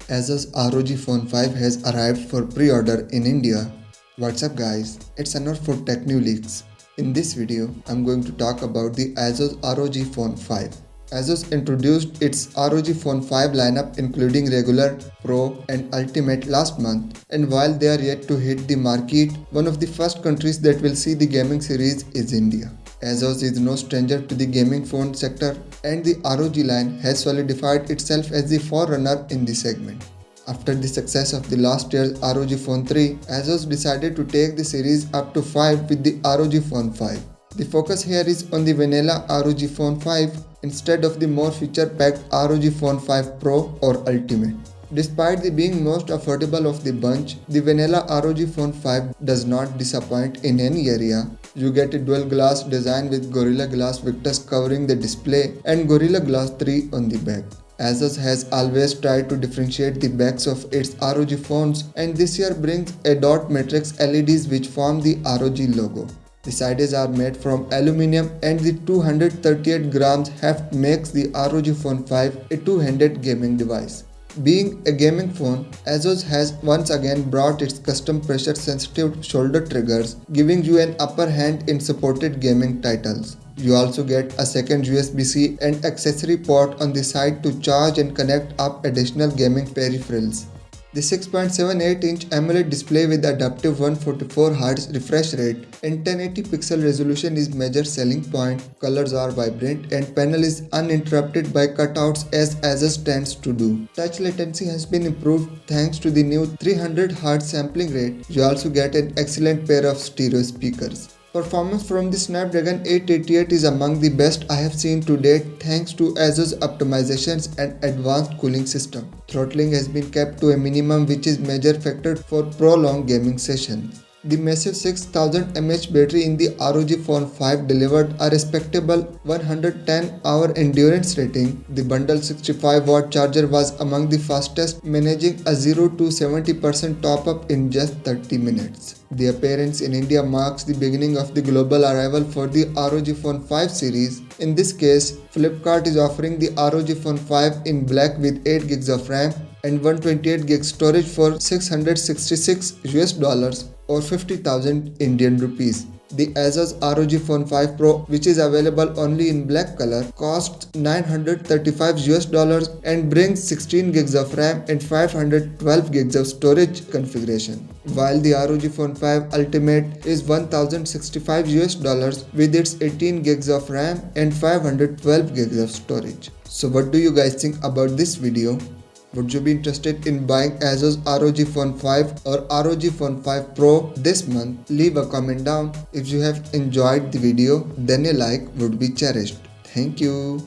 Asus ROG Phone 5 has arrived for pre-order in India. What's up guys, it's Anwar for Tech New Leaks. In this video, I'm going to talk about the Asus ROG Phone 5. Asus introduced its ROG Phone 5 lineup including regular, Pro and Ultimate last month, and while they are yet to hit the market, one of the first countries that will see the gaming series is India. Asus is no stranger to the gaming phone sector, and the ROG line has solidified itself as the forerunner in the segment. After the success of the last year's ROG Phone 3, Asus decided to take the series up to 5 with the ROG Phone 5. The focus here is on the vanilla ROG Phone 5 instead of the more feature-packed ROG Phone 5 Pro or Ultimate. Despite the being most affordable of the bunch, the vanilla ROG Phone 5 does not disappoint in any area. You get a dual glass design with Gorilla Glass Victus covering the display and Gorilla Glass 3 on the back. Asus has always tried to differentiate the backs of its ROG phones, and this year brings a dot matrix LEDs which form the ROG logo. The sides are made from aluminum and the 238 grams heft makes the ROG Phone 5 a two-handed gaming device. Being a gaming phone, Asus has once again brought its custom pressure-sensitive shoulder triggers, giving you an upper hand in supported gaming titles. You also get a second USB-C and accessory port on the side to charge and connect up additional gaming peripherals. The 6.78-inch AMOLED display with adaptive 144Hz refresh rate and 1080 pixel resolution is major selling point. Colors are vibrant and panel is uninterrupted by cutouts as Asus tends to do. Touch latency has been improved thanks to the new 300Hz sampling rate. You also get an excellent pair of stereo speakers. Performance from the Snapdragon 888 is among the best I have seen to date thanks to Asus optimizations and advanced cooling system. Throttling has been kept to a minimum, which is major factor for prolonged gaming sessions. The massive 6000 mAh battery in the ROG Phone 5 delivered a respectable 110-hour endurance rating. The bundle 65-watt charger was among the fastest, managing a 0 to 70% top-up in just 30 minutes. The appearance in India marks the beginning of the global arrival for the ROG Phone 5 series. In this case, Flipkart is offering the ROG Phone 5 in black with 8GB of RAM and 128GB storage for $666 or 50,000 Indian rupees. The Asus ROG Phone 5 Pro, which is available only in black color, costs $935 and brings 16GB of RAM and 512GB of storage configuration, while the ROG Phone 5 Ultimate is $1,065 with its 18GB of RAM and 512GB of storage. So what do you guys think about this video? Would you be interested in buying Asus ROG Phone 5 or ROG Phone 5 Pro this month? Leave a comment down. If you have enjoyed the video, then a like would be cherished. Thank you.